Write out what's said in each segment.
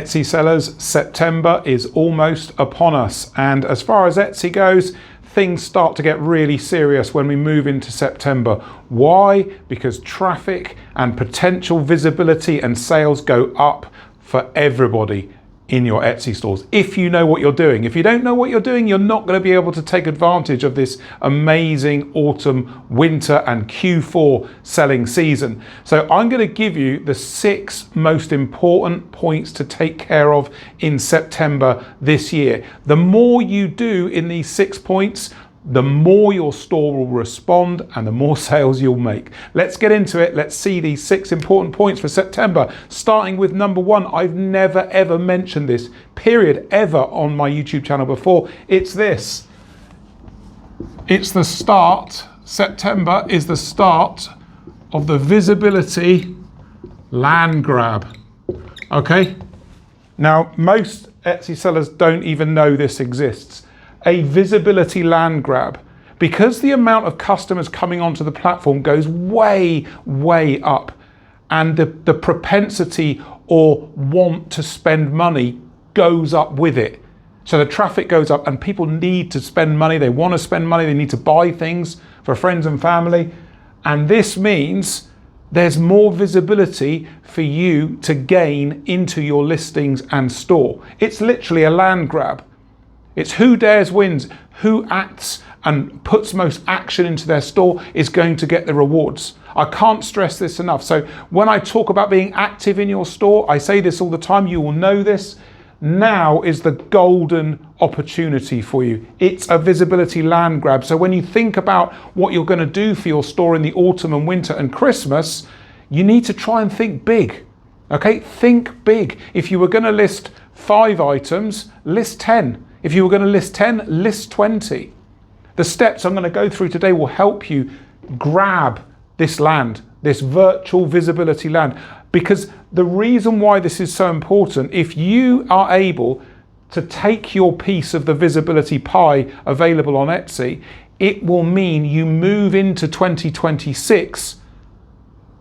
Etsy sellers, September is almost upon us. And as far as Etsy goes, things start to get really serious when we move into September. Why? Because traffic and potential visibility and sales go up for everybody in your Etsy stores, if you know what you're doing. If you don't know what you're doing, you're not going to be able to take advantage of this amazing autumn, winter and Q4 selling season. So I'm going to give you the 6 most important points to take care of in September this year. The more you do in these 6 points, the more your store will respond and the more sales you'll make. Let's get into it. Let's see these 6 important points for September, starting with number 1. I've never ever mentioned this, period, ever on my YouTube channel before. It's this. It's the start. September is the start of the visibility land grab. Okay? Now, most Etsy sellers don't even know this exists. A visibility land grab, because the amount of customers coming onto the platform goes way up, and the propensity or want to spend money goes up with it. So the traffic goes up and people need to spend money, they want to spend money, they need to buy things for friends and family, and this means there's more visibility for you to gain into your listings and store. It's literally a land grab. It's who dares wins, who acts and puts most action into their store is going to get the rewards. I can't stress this enough. So when I talk about being active in your store, I say this all the time, you will know this. Now is the golden opportunity for you. It's a visibility land grab. So when you think about what you're going to do for your store in the autumn and winter and Christmas, you need to try and think big. Okay, think big. If you were going to list 5 items, list 10. If you were going to list 10, list 20. The steps I'm going to go through today will help you grab this land, this virtual visibility land. Because the reason why this is so important, if you are able to take your piece of the visibility pie available on Etsy, it will mean you move into 2026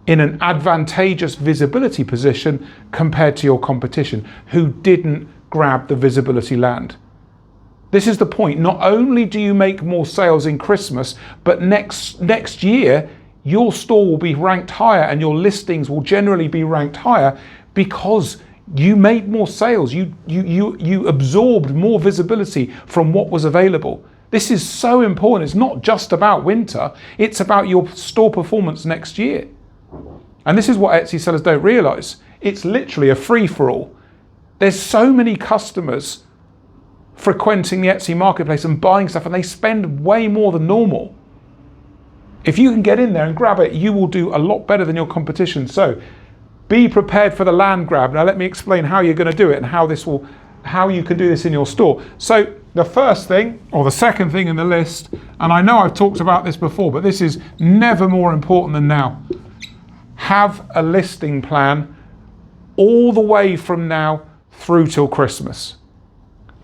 in an advantageous visibility position compared to your competition who didn't grab the visibility land. This is the point. Not only do you make more sales in Christmas, but next year, your store will be ranked higher and your listings will generally be ranked higher because you made more sales. You absorbed more visibility from what was available. This is so important. It's not just about winter. It's about your store performance next year. And this is what Etsy sellers don't realize. It's literally a free-for-all. There's so many customers frequenting the Etsy marketplace and buying stuff, and they spend way more than normal. If you can get in there and grab it, you will do a lot better than your competition. So be prepared for the land grab. Now let me explain how you're going to do it and how you can do this in your store. So the first thing, or the second thing in the list, and I know I've talked about this before, but this is never more important than now. Have a listing plan all the way from now through till Christmas.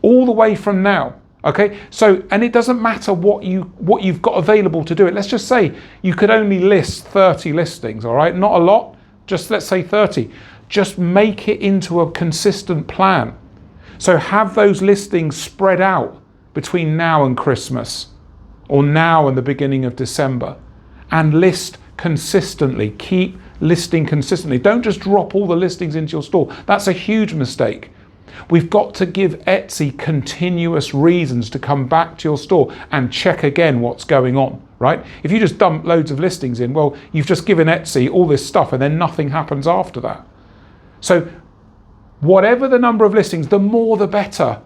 All the way from now, okay? So, and it doesn't matter what you've got available to do it. Let's just say you could only list 30 listings, all right? Not a lot, just let's say 30. Just make it into a consistent plan. So have those listings spread out between now and Christmas, or now and the beginning of December, and list consistently. Keep listing consistently. Don't just drop all the listings into your store. That's a huge mistake. We've got to give Etsy continuous reasons to come back to your store and check again what's going on, right? If you just dump loads of listings in, well, you've just given Etsy all this stuff and then nothing happens after that. So whatever the number of listings, the more the better.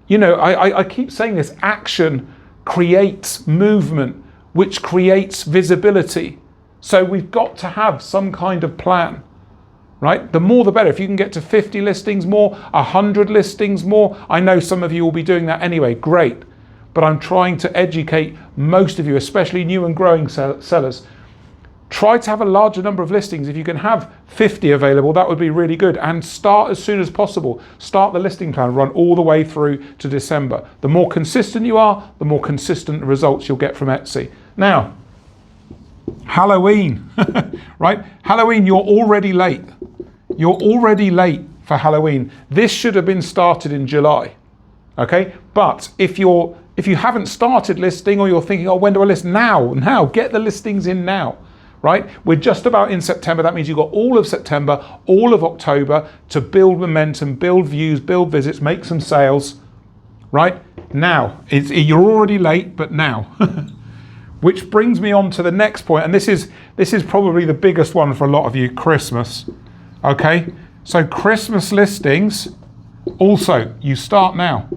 You know, I keep saying this, action creates movement, which creates visibility. So we've got to have some kind of plan. Right? The more the better. If you can get to 50 listings more, 100 listings more, I know some of you will be doing that anyway, great. But I'm trying to educate most of you, especially new and growing sellers. Try to have a larger number of listings. If you can have 50 available, that would be really good. And start as soon as possible. Start the listing plan, run all the way through to December. The more consistent you are, the more consistent results you'll get from Etsy. Now, Halloween, right? Halloween, you're already late. You're already late for Halloween. This should have been started in July. Okay, but if you haven't started listing, or you're thinking, oh, when do I list? Now, get the listings in now, right? We're just about in September. That means you've got all of September, all of October to build momentum, build views, build visits, make some sales, right? Now, you're already late, but now. Which brings me on to the next point, and this is probably the biggest one for a lot of you, Christmas. Okay, so Christmas listings, also, you start now.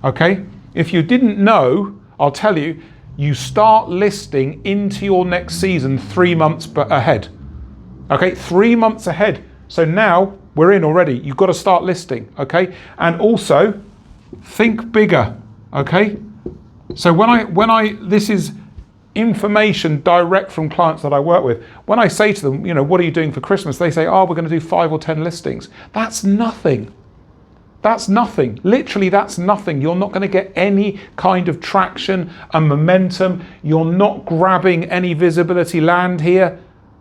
Okay, if you didn't know, I'll tell you, you start listing into your next season 3 months ahead. Okay, 3 months ahead. So now we're in already. You've got to start listing. Okay, and also think bigger. Okay, so this is information direct from clients that I work with. When I say to them, what are you doing for Christmas? They say, oh, we're going to do 5 or 10 listings. That's nothing. That's nothing. Literally, that's nothing. You're not going to get any kind of traction and momentum. You're not grabbing any visibility land here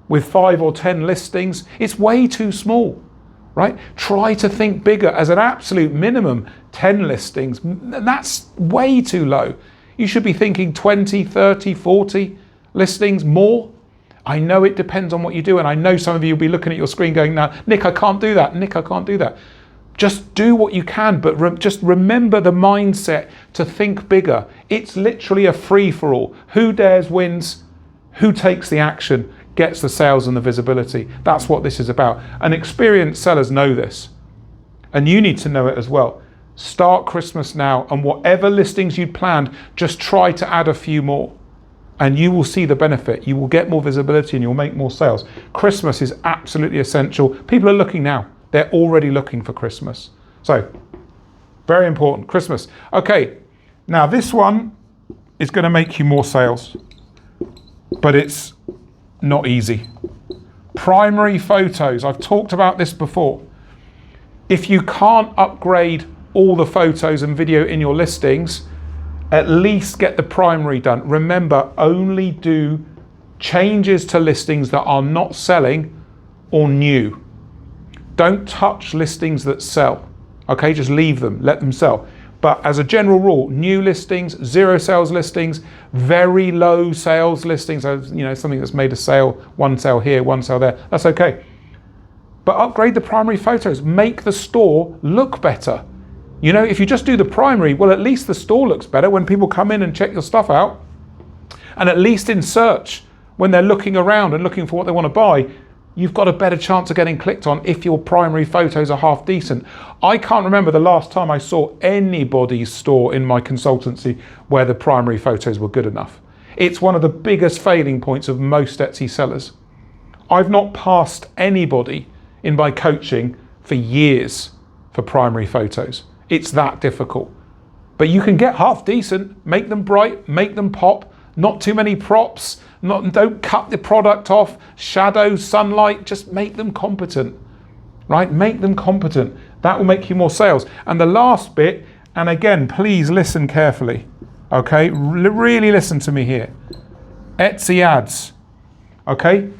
with 5 or 10 listings. It's way too small, right? Try to think bigger. As an absolute minimum, 10 listings. That's way too low. You should be thinking 20, 30, 40 listings more. I know it depends on what you do. And I know some of you will be looking at your screen going, now, Nick, I can't do that. Nick, I can't do that. Just do what you can, but just remember the mindset to think bigger. It's literally a free-for-all. Who dares wins, who takes the action, gets the sales and the visibility. That's what this is about. And experienced sellers know this. And you need to know it as well. Start Christmas now, and whatever listings you'd planned, just try to add a few more. And you will see the benefit. You will get more visibility and you'll make more sales. Christmas is absolutely essential. People are looking now. They're already looking for Christmas. So, very important, Christmas. Okay, now this one is going to make you more sales, but it's not easy. Primary photos, I've talked about this before. If you can't upgrade all the photos and video in your listings, at least get the primary done. Remember, only do changes to listings that are not selling or new. Don't touch listings that sell. Okay, just leave them, let them sell. But as a general rule, new listings, 0 sales listings, very low sales listings, something that's made a sale, 1 sale here, 1 sale there, that's okay. But upgrade the primary photos, make the store look better. If you just do the primary, well, at least the store looks better when people come in and check your stuff out. And at least in search, when they're looking around and looking for what they want to buy, you've got a better chance of getting clicked on if your primary photos are half decent. I can't remember the last time I saw anybody's store in my consultancy where the primary photos were good enough. It's one of the biggest failing points of most Etsy sellers. I've not passed anybody in my coaching for years for primary photos. It's that difficult. But you can get half decent, make them bright, make them pop, not too many props, don't cut the product off, shadows, sunlight, just make them competent, right? Make them competent. That will make you more sales. And the last bit, and again, please listen carefully, okay? Really listen to me here. Etsy ads, okay?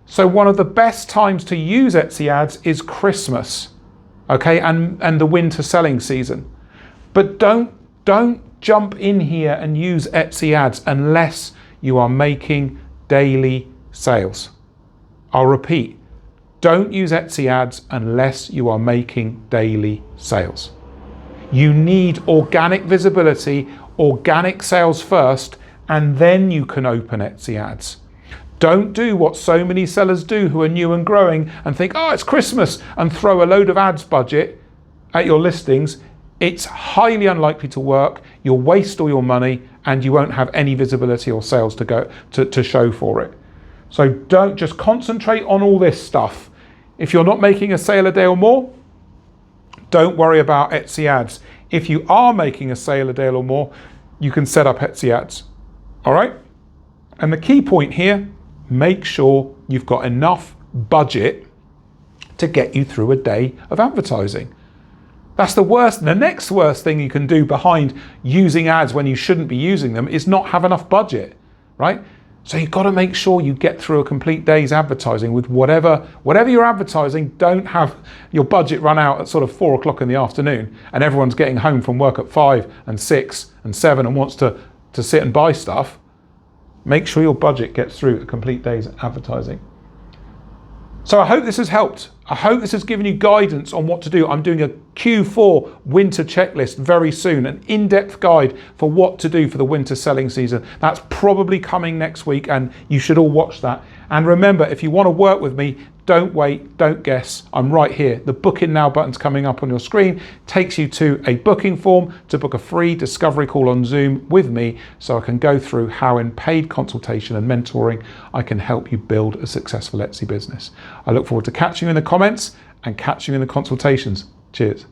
So one of the best times to use Etsy ads is Christmas, okay? And the winter selling season. But don't jump in here and use Etsy ads unless you are making daily sales. I'll repeat, don't use Etsy ads unless you are making daily sales. You need organic visibility, organic sales first, and then you can open Etsy ads. Don't do what so many sellers do who are new and growing and think, oh, it's Christmas, and throw a load of ads budget at your listings. It's highly unlikely to work. You'll waste all your money and you won't have any visibility or sales to show for it. So don't just concentrate on all this stuff. If you're not making a sale a day or more, don't worry about Etsy ads. If you are making a sale a day or more, you can set up Etsy ads. All right? And the key point here, make sure you've got enough budget to get you through a day of advertising. That's the worst. The next worst thing you can do behind using ads when you shouldn't be using them is not have enough budget, right? So you've got to make sure you get through a complete day's advertising with whatever you're advertising. Don't have your budget run out at sort of 4 o'clock in the afternoon and everyone's getting home from work at 5 and 6 and 7 and wants to sit and buy stuff. Make sure your budget gets through a complete day's advertising. So I hope this has helped. I hope this has given you guidance on what to do. I'm doing a Q4 winter checklist very soon, an in-depth guide for what to do for the winter selling season. That's probably coming next week and you should all watch that. And remember, if you want to work with me, don't wait, don't guess. I'm right here. The booking now button's coming up on your screen, takes you to a booking form to book a free discovery call on Zoom with me so I can go through how in paid consultation and mentoring I can help you build a successful Etsy business. I look forward to catching you in the comments and catching you in the consultations. Cheers.